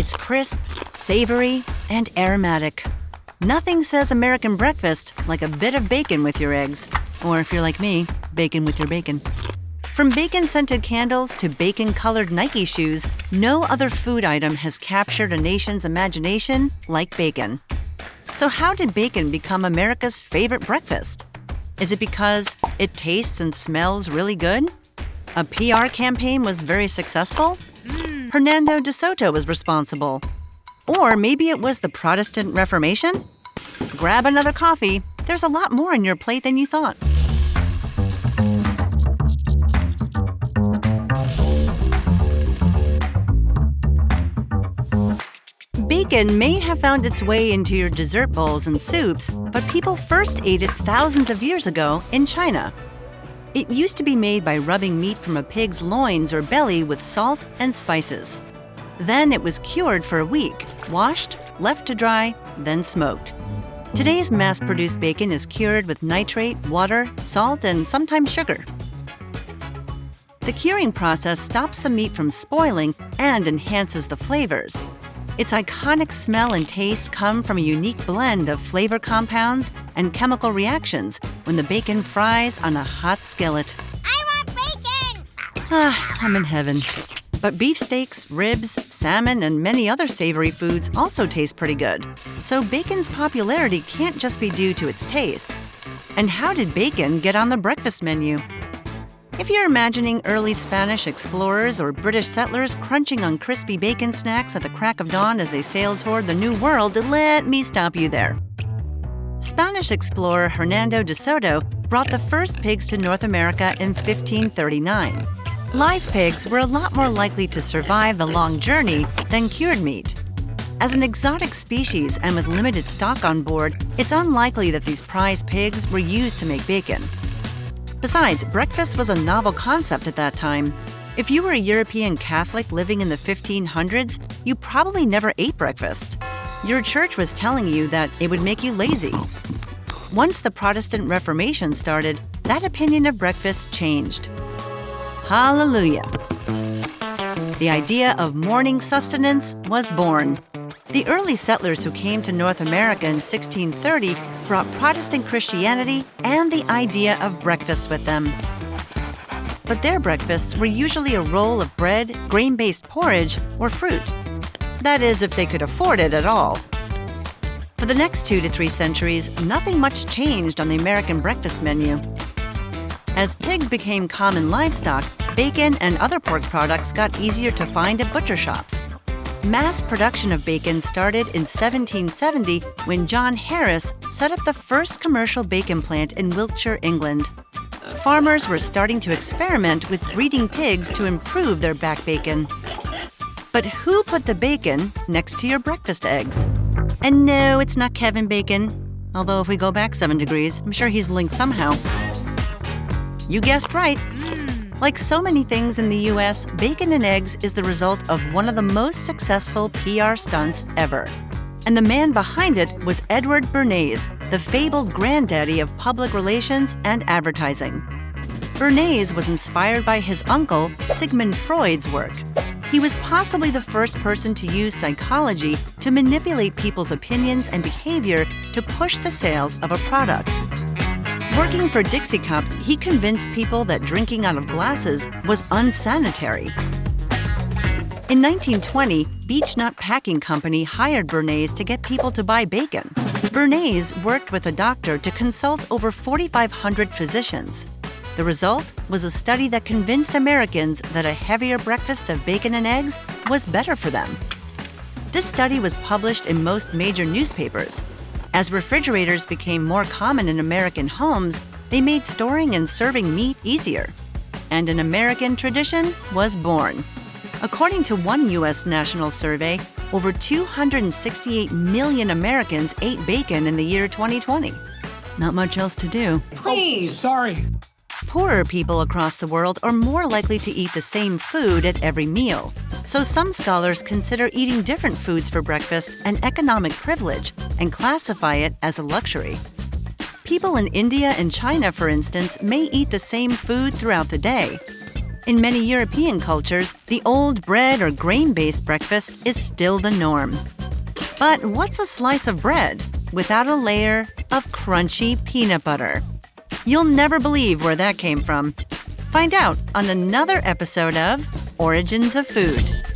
It's crisp, savory, and aromatic. Nothing says American breakfast like a bit of bacon with your eggs. Or if you're like me, bacon with your bacon. From bacon-scented candles to bacon-colored Nike shoes, no other food item has captured a nation's imagination like bacon. So how did bacon become America's favorite breakfast? Is it because it tastes and smells really good? A PR campaign was very successful? Hernando de Soto was responsible. Or maybe it was the Protestant Reformation? Grab another coffee. There's a lot more on your plate than you thought. Bacon may have found its way into your dessert bowls and soups, but people first ate it thousands of years ago in China. It used to be made by rubbing meat from a pig's loins or belly with salt and spices. Then it was cured for a week, washed, left to dry, then smoked. Today's mass-produced bacon is cured with nitrate, water, salt, and sometimes sugar. The curing process stops the meat from spoiling and enhances the flavors. Its iconic smell and taste come from a unique blend of flavor compounds and chemical reactions when the bacon fries on a hot skillet. I want bacon! I'm in heaven. But beefsteaks, ribs, salmon, and many other savory foods also taste pretty good. So bacon's popularity can't just be due to its taste. And how did bacon get on the breakfast menu? If you're imagining early Spanish explorers or British settlers crunching on crispy bacon snacks at the crack of dawn as they sailed toward the New World, let me stop you there. Spanish explorer Hernando de Soto brought the first pigs to North America in 1539. Live pigs were a lot more likely to survive the long journey than cured meat. As an exotic species and with limited stock on board, it's unlikely that these prize pigs were used to make bacon. Besides, breakfast was a novel concept at that time. If you were a European Catholic living in the 1500s, you probably never ate breakfast. Your church was telling you that it would make you lazy. Once the Protestant Reformation started, that opinion of breakfast changed. Hallelujah! The idea of morning sustenance was born. The early settlers who came to North America in 1630 brought Protestant Christianity and the idea of breakfast with them. But their breakfasts were usually a roll of bread, grain-based porridge, or fruit. That is, if they could afford it at all. For the next 2 to 3 centuries, nothing much changed on the American breakfast menu. As pigs became common livestock, bacon and other pork products got easier to find at butcher shops. Mass production of bacon started in 1770 when John Harris set up the first commercial bacon plant in Wiltshire, England. Farmers were starting to experiment with breeding pigs to improve their back bacon. But who put the bacon next to your breakfast eggs? And no, it's not Kevin Bacon. Although if we go back 7 degrees, I'm sure he's linked somehow. You guessed right. Like so many things in the US, bacon and eggs is the result of one of the most successful PR stunts ever. And the man behind it was Edward Bernays, the fabled granddaddy of public relations and advertising. Bernays was inspired by his uncle, Sigmund Freud's work. He was possibly the first person to use psychology to manipulate people's opinions and behavior to push the sales of a product. Working for Dixie Cups, he convinced people that drinking out of glasses was unsanitary. In 1920, Beechnut Packing Company hired Bernays to get people to buy bacon. Bernays worked with a doctor to consult over 4,500 physicians. The result was a study that convinced Americans that a heavier breakfast of bacon and eggs was better for them. This study was published in most major newspapers. As refrigerators became more common in American homes, they made storing and serving meat easier. And an American tradition was born. According to one U.S. national survey, over 268 million Americans ate bacon in the year 2020. Not much else to do. Please. Sorry. Poorer people across the world are more likely to eat the same food at every meal. So some scholars consider eating different foods for breakfast an economic privilege and classify it as a luxury. People in India and China, for instance, may eat the same food throughout the day. In many European cultures, the old bread or grain-based breakfast is still the norm. But what's a slice of bread without a layer of crunchy peanut butter? You'll never believe where that came from. Find out on another episode of Origins of Food.